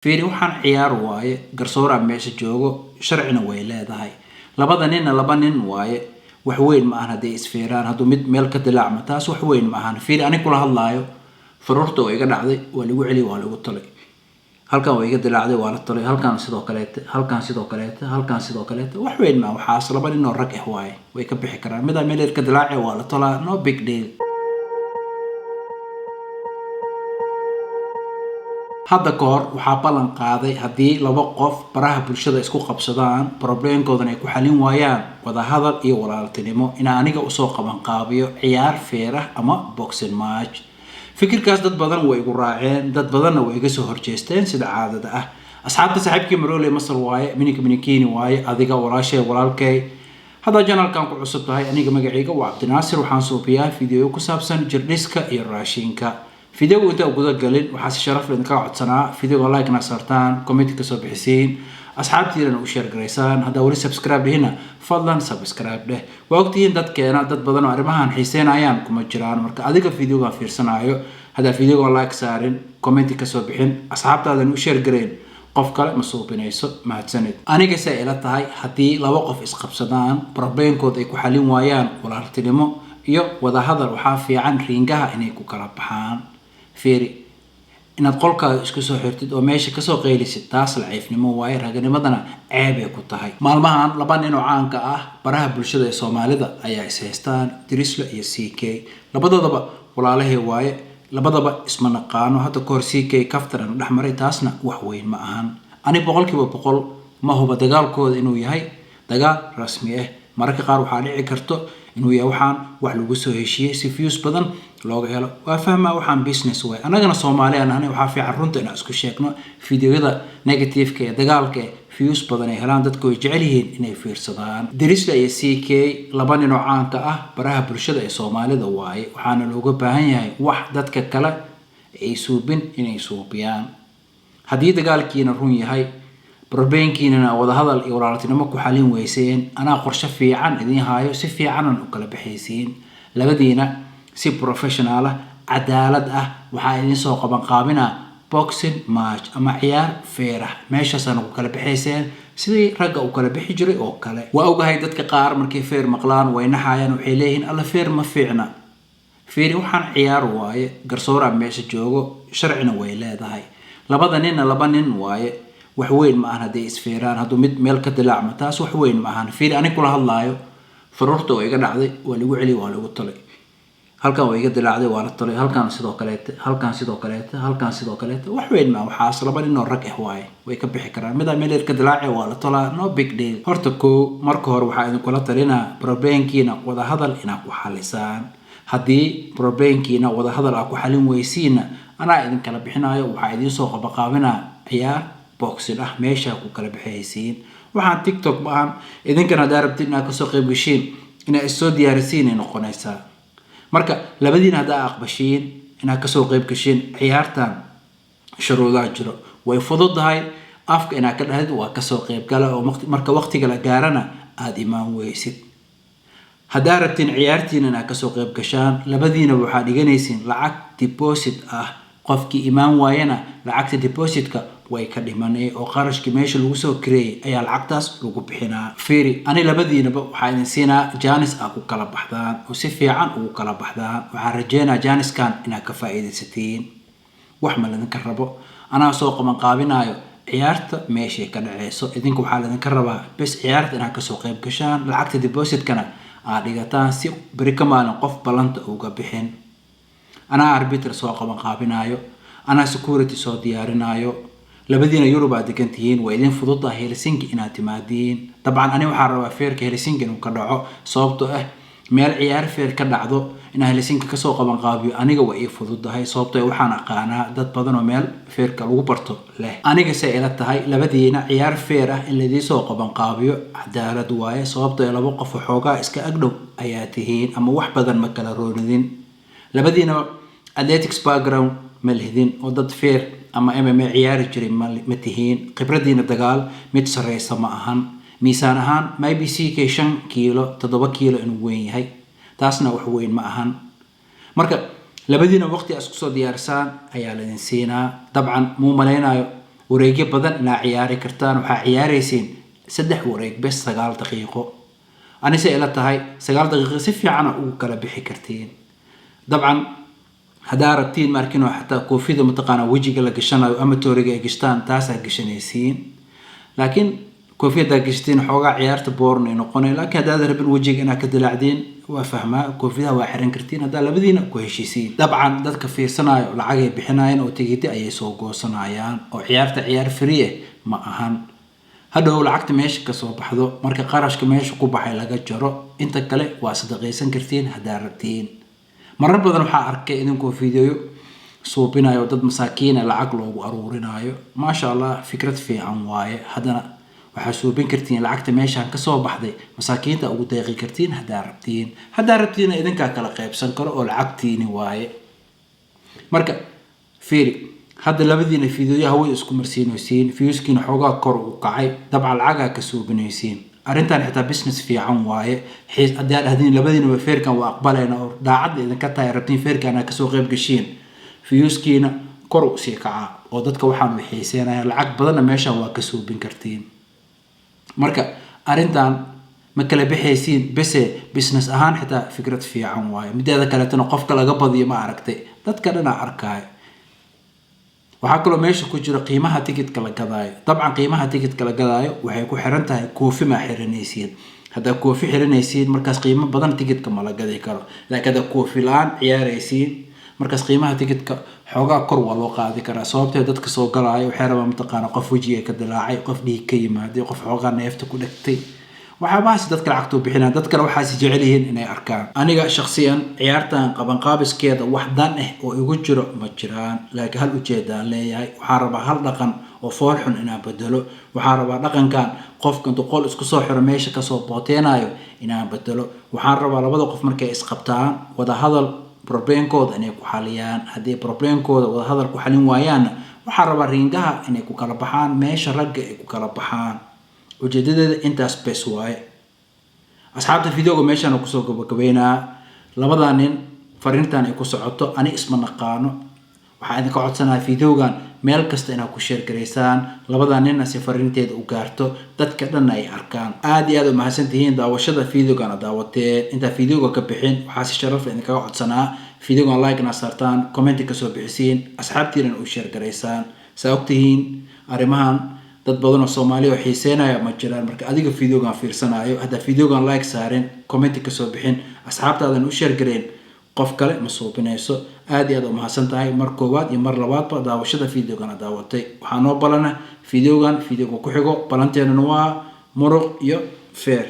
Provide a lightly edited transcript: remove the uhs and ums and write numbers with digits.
fiiri waxaan ciyaar waaye garsoora meesha joogo sharcina way leedahay labada nin waaye wax weyn ma ahan haday isfeeraan haduu mid meel ka dilaacmo taas wax weyn ma ahan fiiri aniga kula hadlaayo faruurta oo iga dhacday waa lagu celi waa lagu talay halkan way iga dilaacday waa la talay halkan sidoo kale wax weyn ma waxaas laba nin oo rag ah waaye way ka bixi karaan mid meel ka dilaacay waa la talaa no big deal hadda kahor waxaa ballan qaaday haddii laba qof baraha bulshada isku qabsadaan problemkoodana ay ku xalin waayaan wada hadal iyo walaaltinimo inaan aniga usoo qaban qaabiyo ciyaar feerah ama boxing match fikirkaas dad badan way igu raaceen dad badanna way iga soo horjeesteen sida caadada ah asxaabta saaxiibkii Marole Masar waaye minikini waaye adiga walaashay walaalkay hadda channelkan ku cusub tahay aniga magacayga waa Cabdinaasir waxaan soo biyaa video ku saabsan jirdhiska iyo raashinka فيديو انت وجود قليل وحاس شرف لأنك قاعد صنع فيديو لايك نصرتان كومنت كسب حسين أصحابتي لنا وشير جريسان هذا ولي سبسكرايب هنا فضلا سبسكرايب له وقتي إن دت كنا دت بدن عربها حسين أيام كم جيران مركا هذيك الفيديو كان في صناعيه هذا فيديو لايك سارين كومنت كسب حين أصحابتي هذا وشير جرين قف كلا مسوق بينيسو مع تسند أنا كسائلة هاي حتى لو وقف إسقف صدان بربين كود يكو حليم ويان ولا هرتلمو يو وذا هذا وحافي عن رينجها إنيكو كربحان فيري إن قولك إسكسو حرتد وماشي كسو قيلسي تاصل عيفنمو واي raganimadana ceeb ay ku tahay maalmahan laba nin oo caanka ah baraha bulshada ee Soomaalida ayaa is haystaan Dirisla iyo CK labadoodaba walaalahay waaye labadaba isma naqaano hada koor CK kaftaran dhaxmaray taasna wax weyn ma ahan ani boqolkiiba boqol ma huba dagaalkooda inuu yahay dagaal rasmi ah mararka qaar waxaa dhici karto inuu yahay waxaan wax lagu soo heshiiyay si views badan looga helo waa fahmaa waxaan business way anagana Soomaaliyan ahna waxa fiican runta inaan isku sheegno fiidiyoada negative ka dagaalka views badan ay helaan dadku way jecel yihiin inay fiirsadaan Dirisla iyo CK laba nin oo caanka ah baraha bulshada ee Soomaalida waaye waxaana looga baahan yahay wax dadka kale ay suubin inay suubiyaan haddii dagaalkiina run yahay بربينكينا وذا هذا الإورالتنا مكو حالين ويسين أنا قرشة في عن إذن هايو سفي عنا نقل بحيسين لبدينا سي بروفيشنالة عدالة وحايدين سوق بنقابنا بوكسين ماتش أما عيار فيرة ماشا سنقل بحيسين سيدي رقا وكلا بحجري وكلا وأوقا هيدتك قار مركي فير مقلان وينحايان وحيليهن ألا فير مفيعنا فيري وحان عيار واي قرصورة ماشا جوغو شرعنا ويلاد هاي لبدا نين واي wax weyn ma ahan haday isfeeraan haduu mid meel ka dilaacmo taas wax weyn ma ahan fiir aniga kula hadlaayo faruurta oo iga dhacday waa lagu celi waa lagu talay halkan way iga dilaacday waa la talay halkan sidoo kale wax weyn ma waxaas laba nin oo rag ah waaye way ka bixi karaan mid meel ka dilaacay waa la talaa no big deal horta ko marka hore waxa idin kula talinaa problemkiina wada hadal ina ku xalisaan haddii problemkiina wada hadal ku xalin weysiina ana idin kala bixinayo waxa idin soo qabaqaabina ciyaar boxing meesha ku kala bixaysiin waxaan TikTok baan idinkana daarabtina ka soo qayb gashiin ina soo diyaarisiin noqonaysa marka labadiina hada aqbashiin ina ka soo qayb gashiin ciyaartan shuruudaha jiro way fududahay afka ina ka dhahayd waa ka soo qayb gala oo marka waqtiga la gaarana aad imaan weysid hada rabtiin ciyaartiina ina ka soo qayb gashaan labadiina waxa dhiganaysiin lacag deposit qofkii imaan waayana lacagta depositka way ka dhimanay oo qarashkii meesha lagu soo kireeyay ayaa lacagtaas lagu bixinaa fiiri ani labadiinaba waxa idin siinaa Janis ku kala baxdaan oo si fiican ugu kala baxdaan waxaan rajeynaa Janiskan inaad ka faa'iideysatiin wax ma ladan ka rabo anaa soo qaban qaabinayo ciyaarta meesha ka dhaceyso idinku waxa ladan ka rabaa bas ciyaarta inaad ka soo qayb gashaan lacagta depositkana aad dhigataan si bari ka maalin qof balanta uga bixin أنا أربيتر سواء قبل قابنايو أنا سكورتي سو ديارنايو لبدينا يوروبا دكنتين وإذن فضوضة هيلسينكي إنا تمادين طبعا أنا وحارة فير كهيلسينكي نكرعو صوبتو ميل عيار فير كدعدو إنا هيلسينكي كسو قبل قابيو أنا قوى إيه فضوضة هاي صوبتو وحانا قانا داد بدنو ميل فير كالوبرتو له أنا قسائلت هاي لبدينا عيار فيره اللي دي سو قبل قابيو عدالة دواي صوبتو يلا وقف حوقا إسكا أقدو آياتهين أما وح بدن مكالا روندين لبدينا athletics background malhidin oo dad feer ama MMA ciyaar jiray matihiin khibradina dagaal mid sareysa ma ahan miisaan ahaan maybe CK 5 kilo 7 kilo inuu weyn yahay taasna wax weyn ma ahan marka labadiina waqti isku soo diyaarsaan ayaa la siinaa dabcan muu maleynayo wareegyo badan inaa ciyaari kartaan waxaa ciyaaraysiin 3 wareeg bes 9 daqiiqo anise ila tahay 9 daqiiqo si fiican ugu kala bixi kartiin dabcan hadaa rabtiin markino xataa koofida mataqaana wajiga la gashanayo ama tooriga ay gashtaan taas ay gashanaysiin laakiin koofida gashtiin xoogaa ciyaarta boornay noqonay laakiin hadaa rabin wajiga inaa ka dilaacdeen waa fahmaa koofida waa xiran kartiin hadaa labadiina ku heshiisiin dabcan dadka fiirsanayo lacag ay bixinayaan oo tigidhi ayay soo goosanayaan oo ciyaarta ciyaar free ma ahan hadhow lacagta meesha ka soo baxdo marka qarashka meesha ku baxay laga jaro inta kale waa sadaqaysan kartiin hadaa rabtiin marar badan waxaa arkay idinkoo fiidiyo suubinayo dad masaakiin lacag loogu aruurinayo ma sha Allah fikrad fiican waaye hadana waxaa suubin kartiin lacagta meesha ka soo baxday masaakiinta ugu deeqi kartiin hadaa rabtiin idinka kala qaybsan karo oo lacagtiini waaye marka fiiri hadda labadiina fiidiyoyaha way isku marsiinaysiin fiyuskiina xoogaa kor u kacay dabcan lacag ka suubinaysiin arintan xitaa business fiican waaye xiis hadaa hadin labadiina feerkan waa aqbalayna oo daacad idinka tahay rabtiin feerkan ka soo qayb gashiin fiyuskiina kor u sii kaca oo dadka waxaan wixeyseenaya lacag badan meesha waa ka suubin kartiin marka arintan ma kala bixaysiin bas business ahaan xitaa fikrad fiican waaye mideeda kale tan qofka laga badiyo ma aragtay dadka dhana arkay waxaa kaloo meesha ku jira qiimaha tigidhka la gadaayo dabcan qiimaha tigidhka la gadaayo waxay ku xiran tahay koofi ma xiranaysiin hadaa koofi xiranaysiin markaas qiimo badan tigidhka ma la gadi karo laakiin hadaa koofi laan ciyaaraysiin markaas qiimaha tigidhka xoogaa kor waa loo qaadi karaa sababtoo dadka soo galaayo waxay rabaan mataqaana qof wajiga ka dilaacay qof dhiig ka yimaaday qof xoogaa neefta ku dhagtay waxaas dadka lacagtu bixinaan dadkana waxaa si jecel yihiin inay arkaan aniga shakhsiyan ciyaartan qaban qaabiskeeda wax dan oo igu jiro ma jiraan laakiin hal ujeedaan leeyahay waxaan rabaa hal dhaqan oo fool xun inaan bedelo waxaan rabaa dhaqankan qofka intuu qol isku soo xiro meesha ka soo booteenayo inaan bedelo waxaan rabaa labada qof markay isqabtaan wada hadal problemkooda inay ku xaliyaan haddii problemkooda wada hadal ku xalin waayaan waxaan rabaa ringaha inay ku kala baxaan meesha ragga ay ku kala baxaan ujeedadeeda intaas bes waaye asxaabta fiidiyowga meeshaan ku soo gabagabeynaa labada nin fariintan ay ku socoto ani isma naqaano waxaan idinka codsanayaa fiidiyowgan meel kasta inaad ku share gareysaan labada nin si fariinteeda u gaarto dadka dhan ay arkaan aad iyo aad u mahadsantihiin daawashada fiidiyowgan daawateen inta fiidiyowga ka bixin waxaa si sharaf leh idinka codsanaa fiidiyowgan like na saartaan comment ka soo bixisiin asxaabtiina u share gareysaan saabtihiin arimahan dad badan oo Soomaali oo xiiseenaya ma jiraan marka adiga fiidiyowgan fiirsanayo hada fiidiyowgan like saaren comment ka soo bixin asxaabtaadan u share gareen qof kale ma suubinayso aad iyo aad u mahadsantahay mar koowaad iyo mar labaadba daawashada fiidiyowgan daawatay waxaan noo balana fiidiyowga ku xigo balanteena waa muruq iyo feer